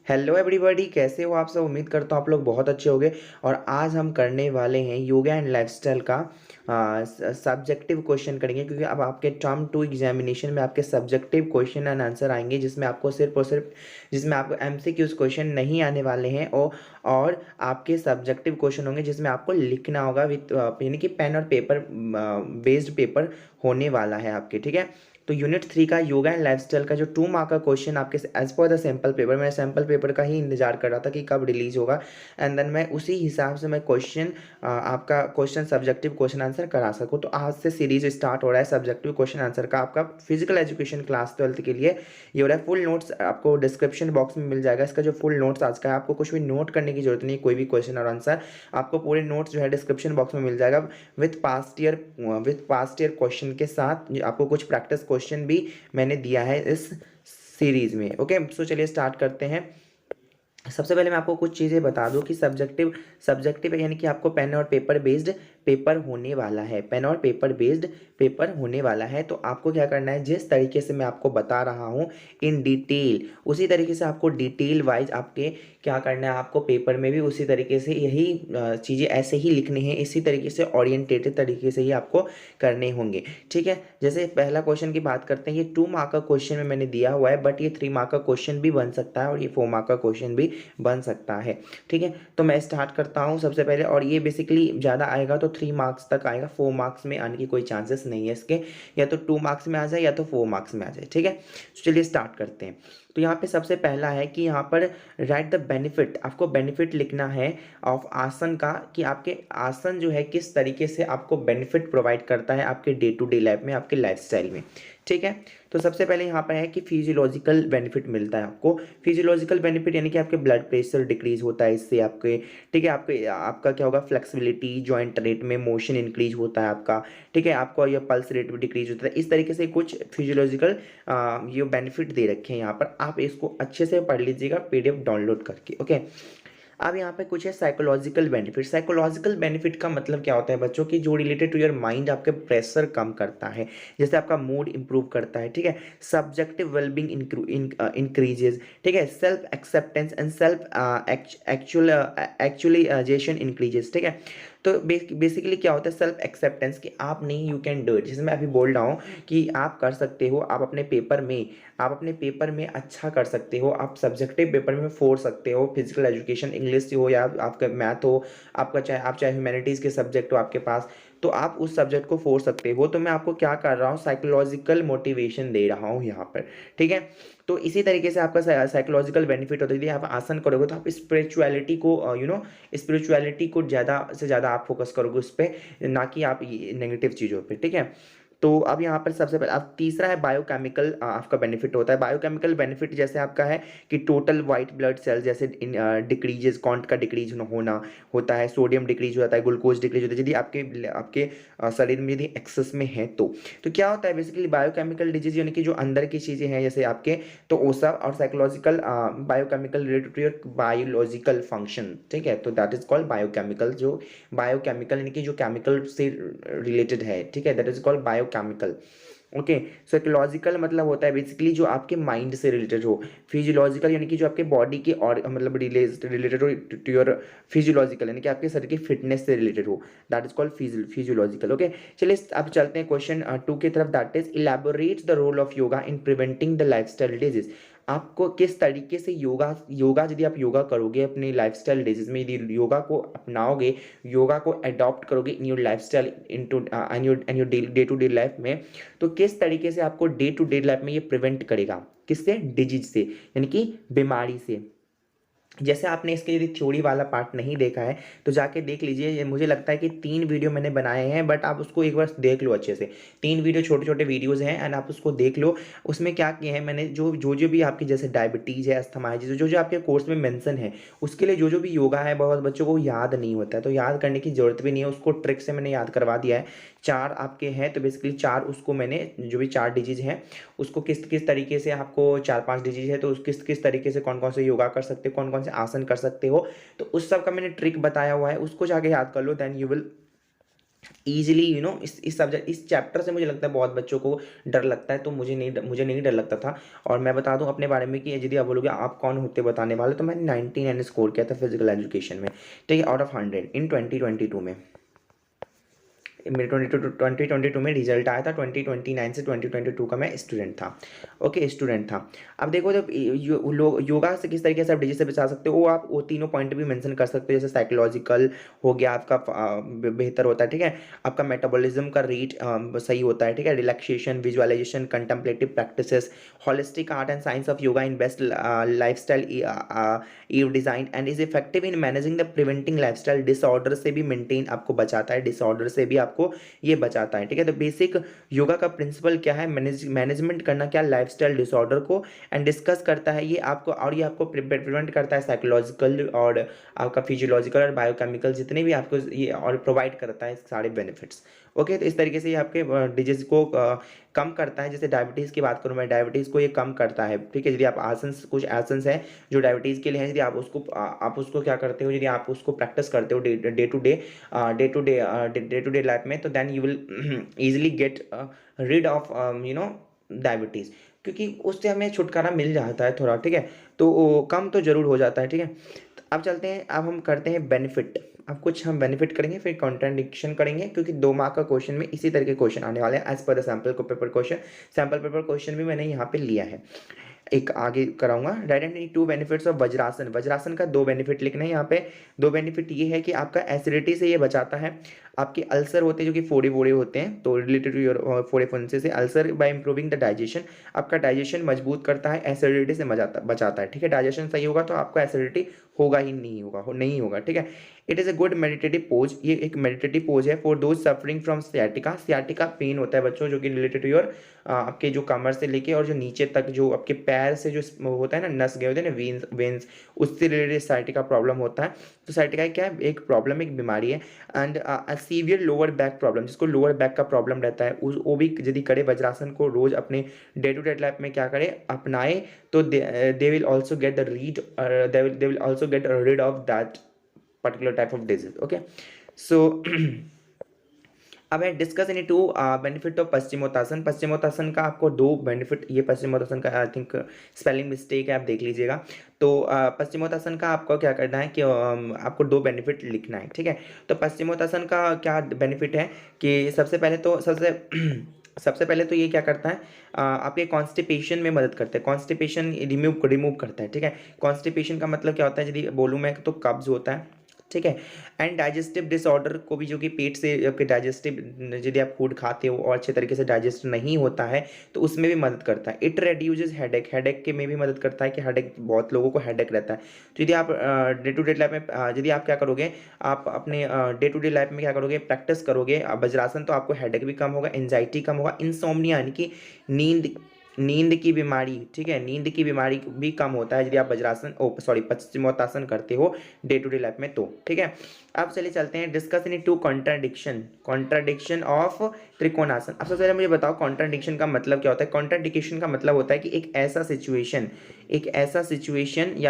Hello everybody, कैसे हो आप सब। उम्मीद करता हूँ आप लोग बहुत अच्छे होंगे। और आज हम करने वाले हैं योगा एंड लाइफस्टाइल का सब्जेक्टिव क्वेश्चन करेंगे, क्योंकि अब आपके टर्म टू एग्जामिनेशन में आपके सब्जेक्टिव क्वेश्चन एंड आंसर आएंगे, जिसमें आपको सिर्फ और सिर्फ जिसमें आपको एमसीक्यूज क्वेश्चन नहीं आने वाले हैं और आपके सब्जेक्टिव क्वेश्चन होंगे जिसमें आपको लिखना होगा विथ यानी कि पेन और पेपर बेस्ड पेपर होने वाला है आपके। ठीक है, तो यूनिट 3 का योगा एंड लाइफस्टाइल का जो 2 मार्क का क्वेश्चन आपके एज पर द सैम्पल पेपर, मैं सैम्पल पेपर का ही इंतजार कर रहा था कि कब रिलीज होगा, एंड देन मैं उसी हिसाब से मैं क्वेश्चन आपका क्वेश्चन सब्जेक्टिव क्वेश्चन आंसर करा सकूँ। तो आज से सीरीज स्टार्ट हो रहा है सब्जेक्टिव क्वेश्चन आंसर का आपका फिजिकल एजुकेशन क्लास 12th के लिए। ये हो रहा है। फुल नोट्स आपको डिस्क्रिप्शन बॉक्स में मिल जाएगा। इसका जो फुल नोट्स आज का है, आपको कुछ भी नोट करने की जरूरत नहीं, कोई भी क्वेश्चन और आंसर आपको पूरे नोट्स जो है डिस्क्रिप्शन बॉक्स में मिल जाएगा विथ पास्ट ईयर क्वेश्चन के साथ। आपको कुछ प्रैक्टिस क्वेश्चन भी मैंने दिया है इस सीरीज में। ओके, सो चलिए स्टार्ट करते हैं। सबसे पहले मैं आपको कुछ चीज़ें बता दूं कि सब्जेक्टिव यानी कि आपको पेन और पेपर बेस्ड पेपर होने वाला है। पेन और पेपर बेस्ड पेपर होने वाला है, तो आपको क्या करना है, जिस तरीके से मैं आपको बता रहा हूँ इन डिटेल, उसी तरीके से आपको डिटेल वाइज आपके क्या करना है, आपको पेपर में भी उसी तरीके से यही चीज़ें ऐसे ही लिखनी है, इसी तरीके से ओरिएंटेटेड तरीके से ही आपको करने होंगे। ठीक है, जैसे पहला क्वेश्चन की बात करते हैं। ये 2 मार्क का क्वेश्चन में मैंने दिया हुआ है, बट ये 3 मार्क का क्वेश्चन भी बन सकता है और ये 4 मार्क का क्वेश्चन भी बन सकता है। ठीक है, तो मैं स्टार्ट करता हूँ सबसे पहले। और ये बेसिकली ज़्यादा आएगा तो 3 मार्क्स तक आएगा, 4 मार्क्स में आने की कोई चांसेस नहीं है इसके। या तो 2 मार्क्स में आ जाए या तो 4 मार्क्स में आ जाए। ठीक है, तो चलिए स्टार्ट करते हैं। तो यहाँ पे सबसे पहला है कि यहाँ पर राइट द बेनिफिट, आपको बेनिफिट लिखना है ऑफ आसन का, कि आपके आसन जो है किस तरीके से आपको बेनिफिट प्रोवाइड करता है आपके डे टू डे लाइफ में, आपके लाइफस्टाइल में। ठीक है, तो सबसे पहले यहाँ पर है कि फिजियोलॉजिकल बेनिफिट मिलता है आपको। फिजियोलॉजिकल बेनिफिट यानी कि आपके ब्लड प्रेशर डिक्रीज होता है इससे आपके। ठीक है, आपका क्या होगा, फ्लेक्सिबिलिटी, जॉइंट रेट में मोशन इंक्रीज होता है आपका। ठीक है, आपको ये पल्स रेट भी डिक्रीज होता है। इस तरीके से कुछ फिजियोलॉजिकल ये बेनिफिट दे रखे हैं यहाँ पर। आप इसको अच्छे से पढ़ लीजिएगा पीडीएफ डाउनलोड करके। ओके, अब यहाँ पे कुछ है साइकोलॉजिकल बेनिफिट। साइकोलॉजिकल बेनिफिट का मतलब क्या होता है बच्चों की, जो रिलेटेड टू योर माइंड, आपके प्रेशर कम करता है, जैसे आपका मूड इंप्रूव करता है। ठीक है, सब्जेक्टिव वेलबींग इंक्रीजेज। ठीक है, self acceptance and self actualisation increases. ठीक है, तो बेसिकली क्या होता है, सेल्फ एक्सेप्टेंस, कि आप नहीं, यू कैन डू इट। जैसे मैं अभी बोल रहा हूँ कि आप कर सकते हो, आप अपने पेपर में अच्छा कर सकते हो, आप सब्जेक्टिव पेपर में फोड़ सकते हो, फिजिकल एजुकेशन इंग्लिश हो या आपका मैथ हो, आपका चाहे ह्यूमैनिटीज़ के सब्जेक्ट हो आपके पास, तो आप उस सब्जेक्ट को फोड़ सकते हो। तो मैं आपको क्या कर रहा हूँ, साइकोलॉजिकल मोटिवेशन दे रहा हूँ यहाँ पर। ठीक है, तो इसी तरीके से आपका साइकोलॉजिकल बेनिफिट होता है। यदि आप आसन करोगे तो आप स्पिरिचुअलिटी को स्पिरिचुअलिटी को ज़्यादा से ज़्यादा आप फोकस करोगे उस पर, ना कि आप नेगेटिव चीज़ों पे। ठीक है, तो अब यहाँ पर सबसे पहले अब तीसरा है बायोकेमिकल आपका बेनिफिट होता है। बायोकेमिकल बेनिफिट जैसे आपका है कि टोटल वाइट ब्लड सेल जैसे डिक्रीजेज, काउंट का डिक्रीज होना होता है, सोडियम डिक्रीज हो जाता है, ग्लूकोज डिक्रीज होता है, यदि आपके आपके शरीर में यदि एक्सेस में है तो क्या होता है बेसिकली, बायोकेमिकल डिजीज यानी कि जो अंदर की चीज़ें हैं जैसे आपके, तो वो सब, और psychological biochemical related to your biological function. ठीक है, तो दैट इज कॉल्ड बायोकेमिकल। जो बायोकेमिकल यानी कि जो केमिकल से रिलेटेड है। ठीक है, that is called biochemical. Okay, psychological मतलब होता है बेसिकली जो आपके माइंड से रिलेटेड हो। फिजियोलॉजिकल यानी कि जो आपके बॉडी के और मतलब रिलेटेड हो टू योर फिजियोलॉजिकल, यानी कि आपके शरीर की फिटनेस से रिलेटेड हो, that is called physiological. Okay, चलिए अब चलते हैं क्वेश्चन 2 की तरफ। That is elaborate the role of yoga in preventing the lifestyle disease. आपको किस तरीके से योगा यदि आप योगा करोगे अपने लाइफस्टाइल डिजीज में, यदि योगा को अपनाओगे, योगा को अडॉप्ट करोगे in your lifestyle, in your day to day life में, तो किस तरीके से आपको डे टू डे लाइफ में ये प्रिवेंट करेगा, किससे, डिजीज से, यानी कि बीमारी से। जैसे आपने इसके यदि थ्योरी वाला पार्ट नहीं देखा है तो जाके देख लीजिए। ये मुझे लगता है कि 3 वीडियो मैंने बनाए हैं, बट आप उसको एक बार देख लो अच्छे से। 3 वीडियो छोटे छोटे वीडियोस हैं एंड आप उसको देख लो। उसमें क्या किए हैं मैंने, जो जो जो भी आपकी जैसे डायबिटीज़ है, अस्थमा है, जो जो आपके कोर्स में मेंशन है, उसके लिए जो जो भी योगा है, बहुत बच्चों को याद नहीं होता है, तो याद करने की जरूरत भी नहीं है। उसको ट्रिक से मैंने याद करवा दिया है। 4 आपके हैं, तो बेसिकली 4 उसको मैंने, जो भी 4 डिजीज हैं उसको किस किस तरीके से, आपको 4-5 डिजीज है तो किस किस तरीके से कौन कौन से योगा कर सकते हो, कौन कौन से आसन कर सकते हो, तो उस सब का मैंने ट्रिक बताया हुआ है। उसको जाके याद कर लो, देन यू विल ईजिली इस सब्जेक्ट इस चैप्टर से मुझे लगता है बहुत बच्चों को डर लगता है, तो मुझे नहीं डर लगता था। और मैं बता दूं अपने बारे में कि यदि आप बोलोगे आप कौन होते बताने वाले, तो मैंने 99 स्कोर किया था फिजिकल एजुकेशन में, ठीक है, आउट ऑफ 100 इन 2022 में। मेरे 2022 में रिजल्ट आया था, 2029 से 2022 का मैं स्टूडेंट था। ओके, स्टूडेंट था। अब देखो, जब योगा से किस तरीके से आप डिजीज से बचा सकते हो, वो आप वो तीनों पॉइंट भी मेंशन कर सकते हो। जैसे साइकोलॉजिकल हो गया आपका, बेहतर होता है, ठीक है, आपका मेटाबॉलिज्म का रेट सही होता है, ठीक है, relaxation, visualisation, contemplative practices, holistic art and science of yoga in best lifestyle eve design and is effective in managing the preventing lifestyle disorder से भी मेंटेन आपको बचाता है, डिसऑर्डर से भी आपको ये बचाता है, ठीक है। तो बेसिक योगा का प्रिंसिपल क्या है, मैनेजमेंट करना क्या लाइफस्टाइल डिसऑर्डर को, एंड डिस्कस करता है ये आपको, और ये आपको प्रिवेंट करता है साइकोलॉजिकल और आपका फिजियोलॉजिकल और बायोकेमिकल जितने भी आपको ये और प्रोवाइड करता है सारे बेनिफिट्स। ओके, तो इस तरीके से ये आपके डिजीज को कम करता है। जैसे डायबिटीज़ की बात करूँ मैं, डायबिटीज़ को ये कम करता है, ठीक है। यदि आप आसन्स, कुछ आसन्स है जो डायबिटीज़ के लिए हैं, यदि आप उसको क्या करते हो, यदि आप उसको प्रैक्टिस करते हो डे टू डे लाइफ में, तो then you will easily get rid of diabetes, क्योंकि उससे हमें छुटकारा मिल जाता है थोड़ा, ठीक है। तो कम तो ज़रूर हो जाता है, ठीक है। तो अब चलते हैं, अब हम करते हैं बेनिफिट। अब कुछ हम बेनिफिट करेंगे, फिर कॉन्ट्राडिक्शन करेंगे, क्योंकि 2 मार्क का क्वेश्चन में इसी तरह के क्वेश्चन आने वाले हैं एज पर द सैम्पल पेपर क्वेश्चन भी मैंने यहाँ पे लिया है। एक आगे कराऊंगा, directly 2 benefits of vajrasana. Vajrasana का 2 बेनिफिट लिखना है यहाँ पे। 2 बेनिफिट ये है कि आपका एसिडिटी से ये बचाता है, आपके अल्सर होते हैं जो कि फोड़े वोड़े होते हैं, तो रिलेटेड टू योर फोड़े फुंसे से ulcer by improving the digestion, आपका डाइजेशन मजबूत करता है, एसिडिटी से बचाता है, ठीक है। डाइजेशन सही होगा तो आपको एसिडिटी होगा ही नहीं होगा, ठीक है। It is a good meditative pose, ये एक मेडिटेटिव पोज है for those suffering from sciatica. Sciatica pain होता है बच्चों जो कि रिलेटेड टू योर आपके जो कमर से लेके और जो नीचे तक जो आपके पैर से जो होता है ना, नस गए होते हैं ना, वेन्स, उससे रिलेटेड साइटिका प्रॉब्लम होता है। तो साइटिका क्या है, एक प्रॉब्लम, एक बीमारी है। And severe lower back problem, जिसको लोअर बैक का प्रॉब्लम रहता है, उस वो भी यदि करे वज्रासन को रोज अपने डे टू डे लाइफ में क्या करे, अपनाए, तो they will also get the read, they will also get rid of that particular type of disease. Okay, so अब है discuss any 2 benefit of paschimottanasana. Paschimottanasana का आपको 2 बेनिफिट, ये पश्चिमोत्तासन का आई थिंक स्पेलिंग मिस्टेक है, आप देख लीजिएगा। तो पश्चिमोत्तासन का आपको क्या करना है कि आपको 2 बेनिफिट लिखना है, ठीक है। तो पश्चिमोत्तासन का क्या बेनिफिट है कि सबसे पहले तो ये क्या करता है, आपके कॉन्स्टिपेशन में मदद करता है, कॉन्स्टिपेशन रिमूव करता है, ठीक है। कॉन्स्टिपेशन का मतलब क्या होता है, यदि बोलूँ मैं तो कब्ज होता है, ठीक है। एंड डाइजेस्टिव डिसऑर्डर को भी, जो कि पेट से आपके डाइजेस्टिव, यदि आप फूड खाते हो और अच्छे तरीके से डाइजेस्ट नहीं होता है, तो उसमें भी मदद करता है। इट रेड्यूजेज हेडेक, हेडेक के में भी मदद करता है कि हेडेक, बहुत लोगों को हेडेक रहता है। तो यदि आप डे टू डे लाइफ में यदि आप क्या करोगे, आप अपने डे टू डे लाइफ में क्या करोगे, प्रैक्टिस करोगे वज्रासन, तो आपको हेडेक भी कम होगा, एंजाइटी कम होगा, इंसोम्निया यानी कि नींद की बीमारी, ठीक है, नींद की बीमारी भी कम होता है यदि आप पश्चिमोत्तासन करते हो डे टू डे लाइफ में, तो ठीक है। अब चलिए चलते हैं discuss in 2 contradiction of trikonasana. अब सबसे पहले मुझे बताओ कॉन्ट्राडिक्शन का मतलब क्या होता है। कॉन्ट्राडिक्शन का मतलब होता है कि या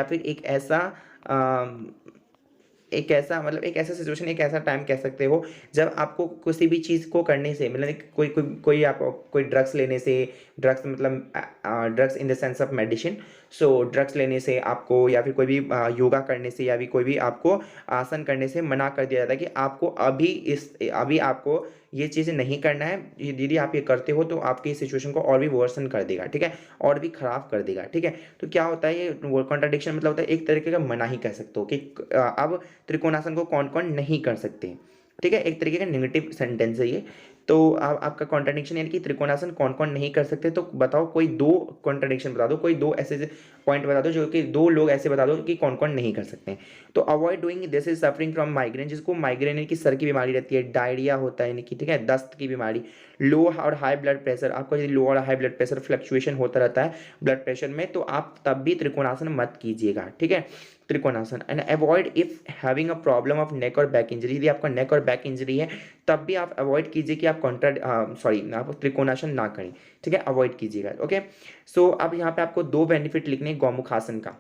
फिर एक ऐसा सिचुएशन, एक ऐसा टाइम कह सकते हो, जब आपको किसी भी चीज़ को करने से, मतलब कोई ड्रग्स लेने से, ड्रग्स मतलब drugs in the sense of medicine, so drugs लेने से आपको, या फिर कोई भी योगा करने से, या फिर कोई भी आपको आसन करने से मना कर दिया जाता है कि आपको अभी आपको ये चीज़ें नहीं करना है, यदि आप ये करते हो तो आपकी सिचुएशन को और भी वर्सन कर देगा, ठीक है, और भी खराब कर देगा, ठीक है। तो क्या होता है ये कॉन्ट्राडिक्शन, मतलब होता है एक तरीके का मना ही कह सकते हो कि अब त्रिकोणासन को कौन कौन नहीं कर सकते, ठीक है, एक तरीके का नेगेटिव सेंटेंस है ये। तो आपका कॉन्ट्राडिक्शन यानी कि त्रिकोणासन कौन कौन नहीं कर सकते, तो बताओ कोई 2 कॉन्ट्राडिक्शन बता दो, कोई 2 ऐसे पॉइंट बता दो, जो कि 2 लोग ऐसे बता दो कि कौन कौन नहीं कर सकते हैं। तो avoid doing this is suffering from migraine, जिसको माइग्रेन यानी कि सर की बीमारी रहती है, डायरिया होता है यानी कि, ठीक है, दस्त की बीमारी, लो और हाई ब्लड प्रेशर, आपको यदि लो और हाई ब्लड प्रेशर फ्लक्चुएशन होता रहता है ब्लड प्रेशर में, तो आप तब भी त्रिकोणासन मत कीजिएगा, ठीक है, trikonasana. And avoid if having a problem of neck और बैक इंजरी, यदि आपका नेक और बैक इंजरी है तब भी आप अवॉइड कीजिए कि आप आप त्रिकोणासन ना करें, ठीक है, अवॉइड कीजिएगा। ओके, सो अब यहाँ पे आपको 2 बेनिफिट लिखने गौमुखासन का।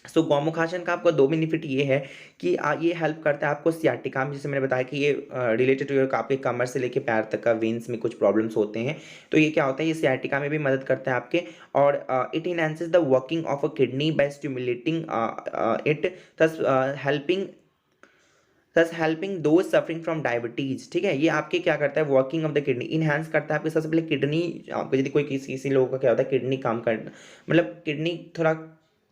सो गौमुखासन का आपको 2 बेनिफिट ये है कि ये हेल्प करता है आपको सियाटिका में, जैसे मैंने बताया कि ये रिलेटेड टू योर आपके कमर से लेके पैर तक का वेन्स में कुछ प्रॉब्लम्स होते हैं, तो ये क्या होता है, ये सियाटिका में भी मदद करता है आपके। और it enhances the working of a kidney by stimulating it, thus helping thus helping those suffering from diabetes. ठीक है, ये आपके क्या करता है, working of the kidney enhance करता है आपके। सबसे पहले किडनी, आपको यदि कोई किसी किसी लोगों का क्या होता है, किडनी काम कर मतलब किडनी थोड़ा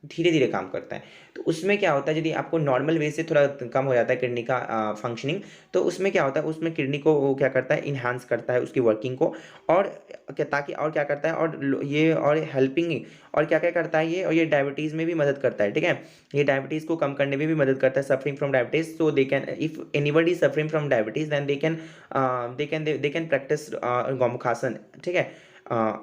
धीरे धीरे काम करता है, तो उसमें क्या होता है, यदि आपको नॉर्मल वे से थोड़ा कम हो जाता है किडनी का फंक्शनिंग, तो उसमें क्या होता है, उसमें किडनी को वो क्या करता है, इन्हांस करता है उसकी वर्किंग को। और ताकि और क्या करता है, और ये और हेल्पिंग, और क्या क्या करता है ये, और ये डायबिटीज़ में भी मदद करता है। ठीक है, ये डायबिटीज़ को कम करने में भी मदद करता है, suffering from diabetes. So they can, if anybody suffering from diabetes, then they can practice Gaumukhasana. ठीक है,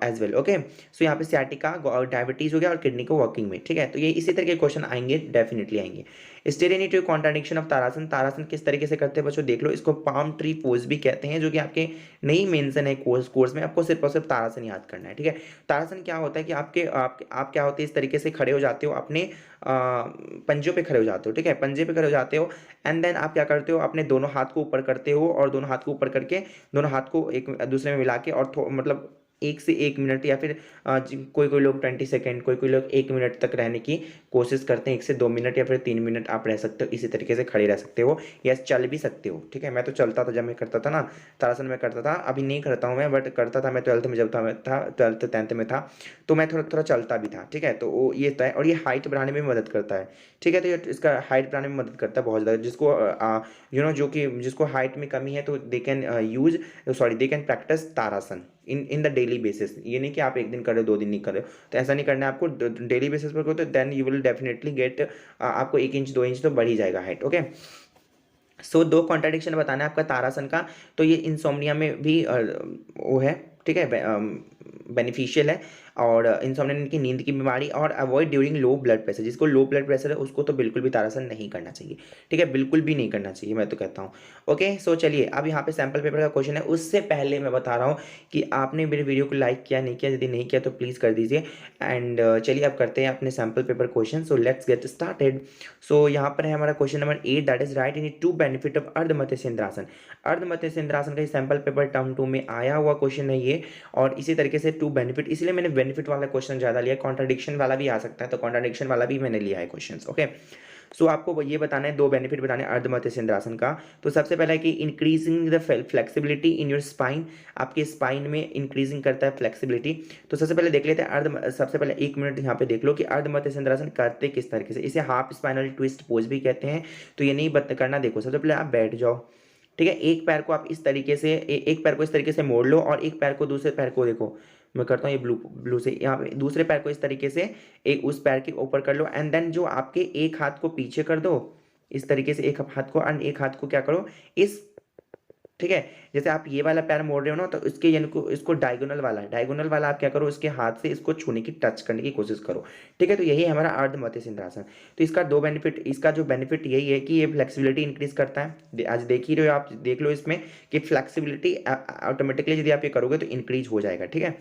एज वेल। ओके, सो यहाँ पे सियाटिका, डायबिटीज हो गया और किडनी को वर्किंग में। ठीक है, तो ये इसी तरह के क्वेश्चन आएंगे, डेफिनेटली आएंगे। स्टेरेनिटी कॉन्ट्राडिक्शन ऑफ तारासन, तारासन किस तरीके से करते हैं बच्चों, देख लो। इसको पाम ट्री पोज भी कहते हैं, जो कि आपके नहीं मेंशन है कोर्स में, आपको सिर्फ और सिर्फ तारासन याद करना है। ठीक है, तारासन क्या होता है कि आप क्या होते हैं, इस तरीके से खड़े हो जाते हो, अपने पंजों पे खड़े हो जाते हो। ठीक है, पंजे पे खड़े हो जाते हो, एंड देन आप क्या करते हो, अपने दोनों हाथ को ऊपर करते हो, और दोनों हाथ को ऊपर करके दोनों हाथ को एक दूसरे में मिला के, और मतलब 1 से 1 मिनट, या फिर कोई कोई लोग 20 सेकेंड, कोई कोई लोग 1 मिनट तक रहने की कोशिश करते हैं। 1 से 2 मिनट या फिर 3 मिनट आप रह सकते हो, इसी तरीके से खड़े रह सकते हो, या चल भी सकते हो। ठीक है, मैं तो चलता था जब मैं करता था ना, तारासन में करता था, अभी नहीं करता हूँ मैं, बट करता था मैं 12th में, जब था मैं था 12th 10th में था, तो मैं थोड़ा थोड़ा चलता भी था। ठीक है, तो वो ये तय, और ये हाइट बढ़ाने में भी मदद करता है। ठीक है, तो ये इसका हाइट बढ़ाने में मदद करता है बहुत ज़्यादा, जिसको जो कि जिसको हाइट में कमी है, तो they can use, sorry, they can practice Tarasana in the daily basis. ये नहीं कि आप एक दिन कर रहे हो 2 दिन नहीं कर रहे हो, तो ऐसा नहीं करना है आपको, डेली बेसिस पर करो, तो then you will definitely get, आपको 1 इंच 2 इंच तो बढ़ ही जाएगा हाइट। ओके, सो 2 कॉन्ट्राडिक्शन बताना है आपका तारासन का। तो ये इंसोम्निया में भी वो है। ठीक है, बेनिफिशियल है। और इंसोम्निया की नींद की बीमारी, और avoid during low blood pressure, जिसको लो ब्लड प्रेशर है उसको तो बिल्कुल भी तारासन नहीं करना चाहिए। ठीक है, बिल्कुल भी नहीं करना चाहिए, मैं तो कहता हूँ। ओके, सो चलिए, अब यहाँ पे सैम्पल पेपर का क्वेश्चन है, उससे पहले मैं बता रहा हूँ कि आपने मेरे वीडियो को लाइक किया नहीं किया, यदि नहीं किया तो प्लीज़ कर दीजिए। एंड चलिए अब करते हैं अपने sample paper question. So let's get started. So यहाँ पर है हमारा question number 8, that is write in two benefit of अर्ध मध्य सेंद्रासन। अर्ध मध्य सेंद्रासन का सैम्पल पेपर टर्म 2 में आया हुआ क्वेश्चन है ये। और इसी तरीके से 2 बेनिफिट, इसलिए मैंने बेनिफिट वाला क्वेश्चन ज़्यादा लिया, कॉन्ट्राडिक्शन वाला भी आ सकता है, तो कॉन्ट्राडिक्शन वाला भी मैंने लिया है क्वेश्चन। ओके, सो आपको ये बताना है, 2 बेनिफिट बताने हैं अर्ध मध्य सेंद्रासन का। तो सबसे पहला है कि increasing the flexibility in your spine, आपके स्पाइन में इंक्रीजिंग करता है फ्लेक्सिबिलिटी। तो सबसे पहले देख लेते हैं सबसे पहले 1 मिनट यहाँ पे देख लो कि अर्ध मध्य सेंद्रासन करते किस तरीके से। इसे हाफ स्पाइनल ट्विस्ट पोज भी कहते हैं, तो ये नहीं करना। देखो, सबसे पहले आप बैठ जाओ। ठीक है, एक पैर को आप इस तरीके से, एक पैर को इस तरीके से मोड़ लो, और एक पैर को, दूसरे पैर को देखो, मैं करता हूँ ये ब्लू ब्लू से, यहाँ पे दूसरे पैर को इस तरीके से एक उस पैर के ऊपर कर लो, एंड देन जो आपके एक हाथ को पीछे कर दो इस तरीके से, एक हाथ को, एंड एक हाथ को क्या करो इस, ठीक है, जैसे आप ये वाला पैर मोड़ रहे हो ना, तो इसके यानी को इसको डायगोनल वाला आप क्या करो, इसके हाथ से इसको छूने की, टच करने की कोशिश करो। ठीक है, तो यही है हमारा अर्ध मध्य सेंद्रासन। तो इसका 2 बेनिफिट, इसका जो बेनिफिट यही है कि ये फ्लेक्सिबिलिटी इंक्रीज करता है। आज देख ही रहे हो आप, देख लो इसमें कि फ्लेक्सिबिलिटी ऑटोमेटिकली यदि आप ये करोगे तो इंक्रीज हो जाएगा। ठीक है,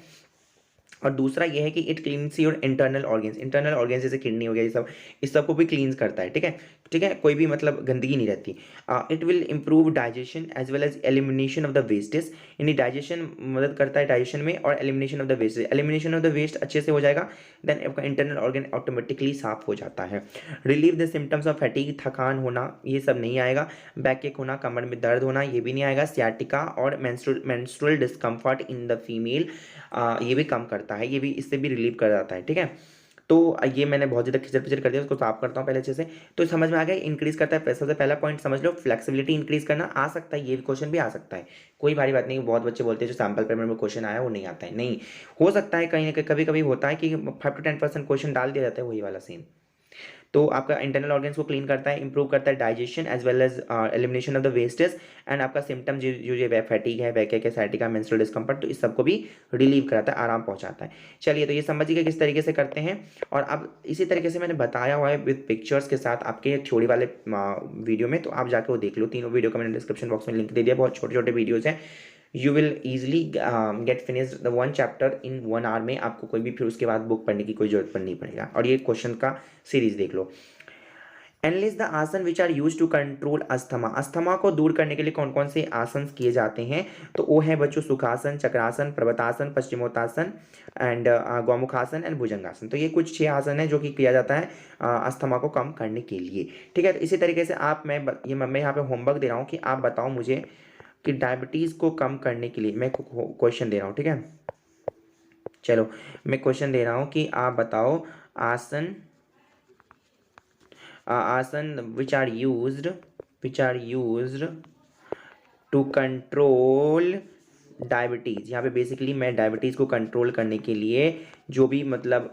और दूसरा ये है कि it cleans your internal organs जैसे किडनी हो गया, ये सब, इस सब को भी क्लीन्स करता है। ठीक है, ठीक है, कोई भी मतलब गंदगी नहीं रहती। It will improve digestion as well as elimination of the wastage, यानी डाइजेशन मदद करता है डाइजेशन में, और elimination of the wastage, elimination of the waste अच्छे से हो जाएगा, देन आपका इंटरनल ऑर्गन ऑटोमेटिकली साफ हो जाता है। Relieve the symptoms of fatigue, थकान होना, ये सब नहीं आएगा। बैक एक होना, कमर में दर्द होना, ये भी नहीं आएगा। सियाटिका और menstrual discomfort in the female, ये भी कम करता है, ये भी, इससे भी रिलीव कर जाता है। ठीक है, तो ये मैंने बहुत ज़्यादा खिचड़ पिचड़ कर दिया, उसको साफ करता हूँ पहले अच्छे से। तो समझ में आ गया, इंक्रीज करता है। सबसे पहला पॉइंट समझ लो, फ्लेक्सिबिलिटी इंक्रीज करना आ सकता है, ये क्वेश्चन भी आ सकता है, कोई भारी बात नहीं। बहुत बच्चे बोलते हैं जो सैम्पल पेपर में क्वेश्चन आया वो नहीं आता है, नहीं हो सकता है, कहीं ना कहीं कभी कभी होता है कि 5 to 10% क्वेश्चन डाल दिया जाता है वही वाला सेम। तो आपका इंटरनल ऑर्गन्स को क्लीन करता है, इंप्रूव करता है digestion as well as elimination of the wastage, and आपका सिम्टम जो जो ये फैटीग है, बैक साइटिका, मेंस्ट्रुअल डिस्कम्फर्ट, तो इस सबको भी रिलीव कराता है, आराम पहुंचाता है। चलिए, तो ये समझिए किस तरीके से करते हैं। और अब इसी तरीके से मैंने बताया हुआ है विद पिक्चर्स के साथ आपके थ्योरी वाले वीडियो में, तो आप जाके वो देख लो। तीनों वीडियो का मैंने डिस्क्रिप्शन बॉक्स में लिंक दे दिया, बहुत छोटे छोटे वीडियोज़ हैं, you will easily get finish the 1 chapter in 1 hour में। आपको कोई भी फिर उसके बाद बुक पढ़ने की कोई जरूरत नहीं पड़ेगा। और ये क्वेश्चन का सीरीज देख लो। Enlist the asan which are use to control asthma. Asthma को दूर करने के लिए कौन कौन से आसन किए जाते हैं? तो वो है बच्चों सुखासन, चक्रासन, पर्वतासन, पश्चिमोत्तासन एंड गौमुखासन एंड भुजंगासन। तो ये कुछ 6 आसन है जो कि किया जाता है अस्थमा को कम करने के लिए। ठीक है, तो इसी तरीके से आप मैं यहाँ पे होमवर्क दे रहा हूँ कि आप बताओ मुझे कि डायबिटीज़ को कम करने के लिए मैं क्वेश्चन दे रहा हूँ। ठीक है, चलो मैं क्वेश्चन दे रहा हूँ कि आप बताओ आसन आसन which are used to control diabetes. यहाँ पे बेसिकली मैं डायबिटीज़ को कंट्रोल करने के लिए जो भी मतलब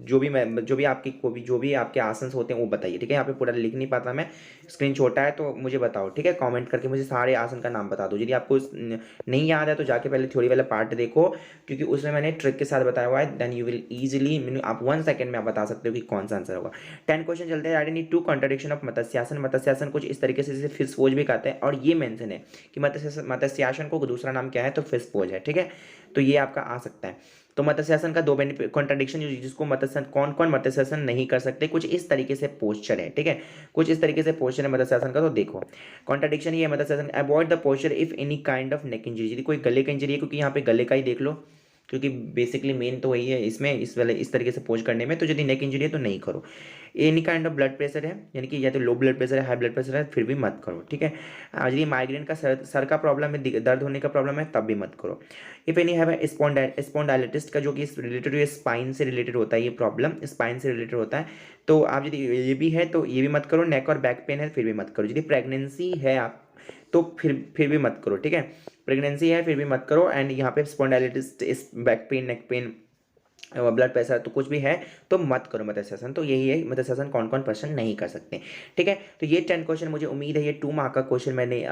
जो भी आपके आसन्स होते हैं वो बताइए। ठीक है, यहाँ पे पूरा लिख नहीं पाता मैं, स्क्रीन छोटा है, तो मुझे बताओ। ठीक है, कमेंट करके मुझे सारे आसन का नाम बता दो। यदि आपको नहीं याद है तो जाके पहले थ्योरी वाला पार्ट देखो, क्योंकि उसमें मैंने ट्रिक के साथ बताया हुआ है। देन यू विल ईजिली आप 1 सेकंड में आप बता सकते हो कि कौन सा आंसर होगा। 10 क्वेश्चन चलते हैं। I need 2 contradiction of matsyasana. Matsyasana कुछ इस तरीके से जैसे फिश पोज भी कहते हैं, और ये मेंशन है कि मत्स्यासन को दूसरा नाम क्या है, तो फिश पोज है। ठीक है, तो ये आपका आ सकता है। तो मत्स्यासन का 2 बेनिफिट कॉन्ट्रडिक्शन जिसको मत्स्यासन कौन मत्स्यासन नहीं कर सकते, कुछ इस तरीके से पोस्चर है। ठीक है, कुछ इस तरीके से पोस्चर है मत्स्यासन का। तो देखो कॉन्ट्रडिक्शन ये है matsyasana, avoid the posture if any kind of neck injury. यदि कोई गले का इंजरी है, क्योंकि यहाँ पे गले का ही देख लो, क्योंकि बेसिकली मेन तो वही है इसमें इस तरीके से पोज करने में। तो यदि नेक इंजरी है तो नहीं करो। Any kind of blood pressure है, यानी कि या तो लो ब्लड प्रेशर है, हाई ब्लड प्रेशर है, फिर भी मत करो। ठीक है, यदि माइग्रेन का सर का प्रॉब्लम है, दर्द होने का प्रॉब्लम है, तब भी मत करो। इफ एनी हैव स्पॉन्डाइलिटिस का, जो कि रिलेटेड है स्पाइन से रिलेटेड होता है, ये प्रॉब्लम स्पाइन से रिलेटेड होता है, तो आप यदि ये भी है तो ये भी मत करो। नेक और बैक पेन है फिर भी मत करो। यदि प्रेगनेंसी है आप तो फिर भी मत करो। ठीक है, प्रेगनेंसी है फिर भी मत करो। एंड यहाँ पे spondylitis, back pain, neck pain, blood pressure, तो कुछ भी है तो मत करो मत्स्यासन। तो यही है मत्स्यासन कौन कौन पर्सन नहीं कर सकते। ठीक है, तो ये 10 क्वेश्चन मुझे उम्मीद है ये 2 मार्क का क्वेश्चन मैंने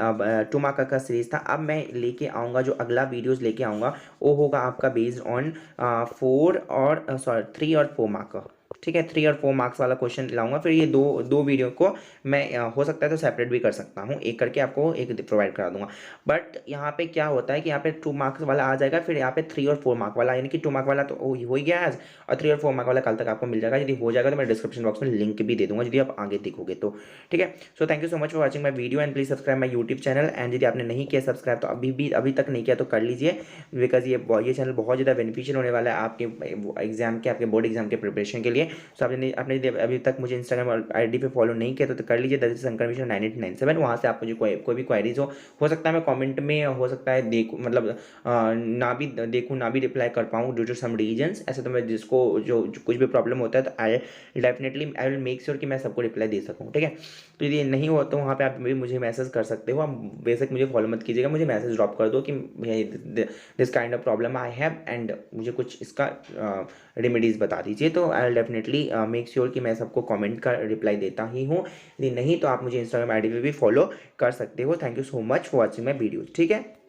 2 मार्क का सीरीज था। अब मैं लेके आऊँगा जो अगला वीडियोस लेके आऊँगा वो होगा आपका बेस्ड ऑन 3 और 4 मार्क का। ठीक है, 3 और 4 मार्क्स वाला क्वेश्चन लाऊंगा। फिर ये दो वीडियो को मैं हो सकता है तो सेपरेट भी कर सकता हूँ, एक करके आपको एक प्रोवाइड करा दूंगा। बट यहाँ पे क्या होता है कि यहाँ पे 2 मार्क्स वाला आ जाएगा, फिर यहाँ पे 3 और 4 मार्क वाला, यानी कि 2 मार्क वाला तो हो ही गया आज, और 3 और 4 मार्क वाला कल तक आपको मिल जाएगा। यदि हो जाएगा तो मैं डिस्क्रिप्शन बॉक्स में लिंक भी दे दूंगा यदि आप आगे देखोगे तो। ठीक है, so thank you so much for watching my video and please subscribe my YouTube channel. And यदि आपने नहीं किया सब्सक्राइब तो अभी तक नहीं किया तो कर लीजिए, बिकॉज ये चैनल बहुत ज़्यादा बेनिफिशियल होने वाला है आपके एग्जाम के, आपके बोर्ड एग्जाम के प्रिपरेशन के लिए। सो आपने अभी तक मुझे इंस्टाग्राम आईडी पे फॉलो नहीं किया तो कर लीजिए, दैट इज शंकर मिश्रा 9897। वहाँ से आप मुझे कोई भी क्वारीज हो सकता है मैं कमेंट में, हो सकता है देखूँ, मतलब ना भी देखूँ ना भी रिप्लाई कर पाऊँ ड्यू टू सम रीजंस। ऐसे तो मैं जिसको जो कुछ भी प्रॉब्लम होता है तो आई विल मेक श्योर कि मैं सबको रिप्लाई दे सकूँ। ठीक है, तो यदि नहीं हो तो वहाँ पे आप भी मुझे मैसेज कर सकते हो। आप बेसिक मुझे फॉलो मत कीजिएगा, मुझे मैसेज ड्रॉप कर दो कि this kind of problem I have and मुझे कुछ इसका रेमेडीज़ बता दीजिए। तो I will definitely make sure कि मैं सबको कमेंट का रिप्लाई देता ही हूँ। यदि नहीं तो आप मुझे इंस्टाग्राम आईडी पे भी फॉलो कर सकते हो। Thank you so much for watching my video. ठीक है।